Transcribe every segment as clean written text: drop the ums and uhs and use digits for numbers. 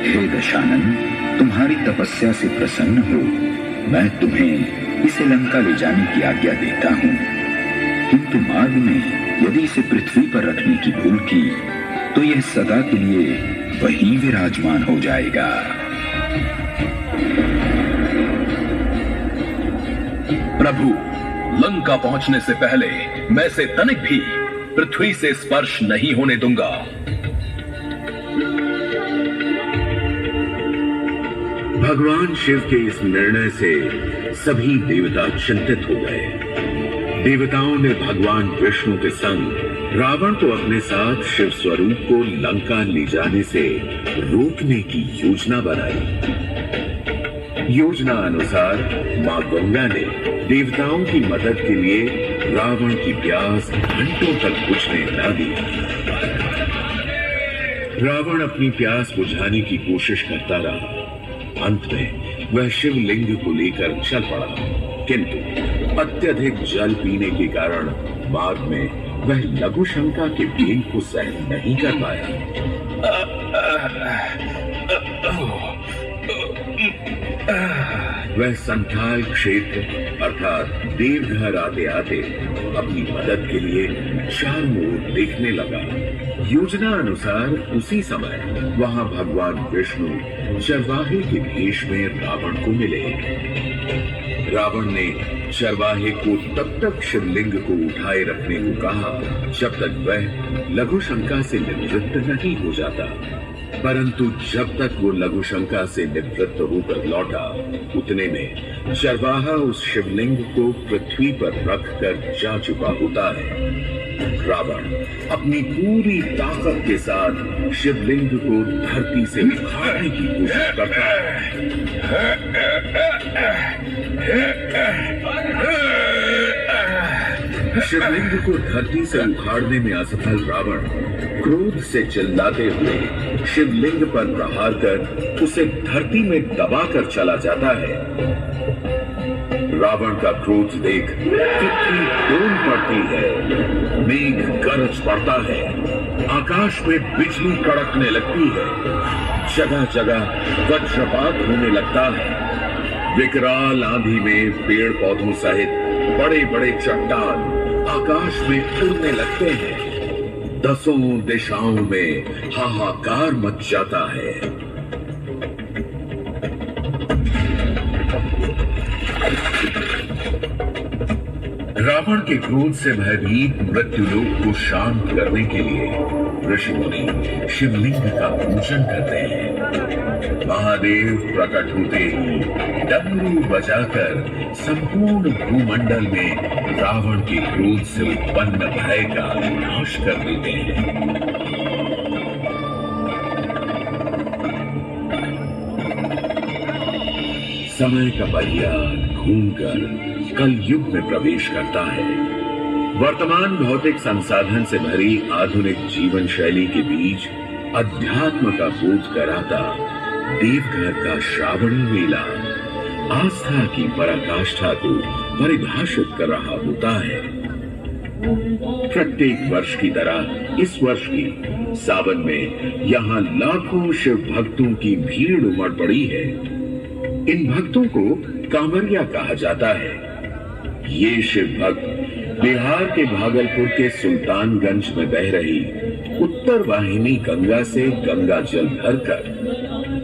हे दशानन, तुम्हारी तपस्या से प्रसन्न हो मैं तुम्हें इसे लंका ले जाने की आज्ञा देता हूँ, किंतु मार्ग में यदि इसे पृथ्वी पर रखने की भूल की तो यह सदा के लिए वहीं विराजमान हो जाएगा। प्रभु, लंका पहुंचने से पहले मैं इसे तनिक भी पृथ्वी से स्पर्श नहीं होने दूंगा। भगवान शिव के इस निर्णय से सभी देवता चिंतित हो गए। देवताओं ने भगवान विष्णु के संग रावण को अपने साथ शिव स्वरूप को लंका ले जाने से रोकने की योजना बनाई। योजना अनुसार मां गंगा ने देवताओं की मदद के लिए रावण की प्यास घंटों तक बुझने न दी। रावण अपनी प्यास बुझाने की कोशिश करता रहा। अंत में वह शिवलिंग को लेकर चल पड़ा, किंतु अत्यधिक जल पीने के कारण मार्ग में वह लघु शंका के वेग को सहन नहीं कर पाया। वह संथाल क्षेत्र अर्थात देवघर आते आते अपनी मदद के लिए चारों ओर देखने लगा। योजना अनुसार उसी समय वहां भगवान विष्णु चरवाहे के भेष में रावण को मिले। रावण ने चरवाहे को तब तक शिवलिंग को उठाए रखने को कहा जब तक वह लघु शंका से निवृत्त नहीं हो जाता, परंतु जब तक वो लघु शंका से निवृत्त होकर लौटा उतने में चरवाहा उस शिवलिंग को पृथ्वी पर रखकर जा चुका होता है। रावण अपनी पूरी ताकत के साथ शिवलिंग को धरती से उखाड़ने की कोशिश करता है। शिवलिंग को धरती से उखाड़ने में असफल रावण क्रोध से चिल्लाते हुए शिवलिंग पर प्रहार कर उसे धरती में दबाकर चला जाता है। रावण का क्रोध देख पृथ्वी डोल पड़ती है, मेघ गरज पड़ता है, आकाश में बिजली कड़कने लगती है, जगह जगह वज्रपात होने लगता है। विकराल आंधी में पेड़ पौधों सहित बड़े बड़े चट्टान आकाश में उड़ने लगते हैं। दसों दिशाओं में हाहाकार मच जाता है। रावण के क्रोध से भयभीत मृत्युलोक को शांत करने के लिए ऋषि मुनि शिवलिंग का पूजन करते हैं। महादेव प्रकट होते ही डमरू बजाकर संपूर्ण भूमंडल में रावण के क्रोध से उत्पन्न भय का नाश कर देते हैं। समय का पहिया घूमकर कल युग में प्रवेश करता है। वर्तमान भौतिक संसाधन से भरी आधुनिक जीवन शैली के बीच अध्यात्म का बोध कराता देवघर का श्रावणी मेला आस्था की पराकाष्ठा को परिभाषित कर रहा होता है। प्रत्येक वर्ष की तरह इस वर्ष भी सावन में यहाँ लाखों शिव भक्तों की भीड़ उमड़ पड़ी है। इन भक्तों को कांवरिया कहा जाता है। ये शिव भक्त बिहार के भागलपुर के सुल्तानगंज में बह रही उत्तर वाहिनी गंगा से गंगा जल भरकर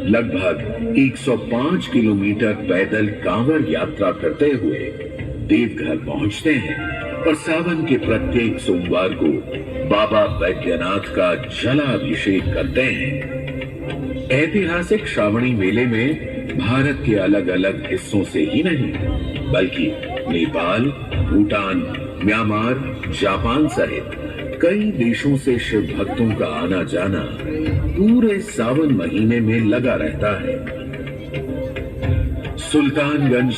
लगभग 105 किलोमीटर पैदल कांवर यात्रा करते हुए देवघर पहुंचते हैं और सावन के प्रत्येक सोमवार को बाबा बैद्यनाथ का जलाभिषेक करते हैं। ऐतिहासिक श्रावणी मेले में भारत के अलग अलग हिस्सों से ही नहीं बल्कि नेपाल, भूटान, म्यांमार, जापान सहित कई देशों से शिव भक्तों का आना जाना पूरे सावन महीने में लगा रहता है। सुल्तानगंज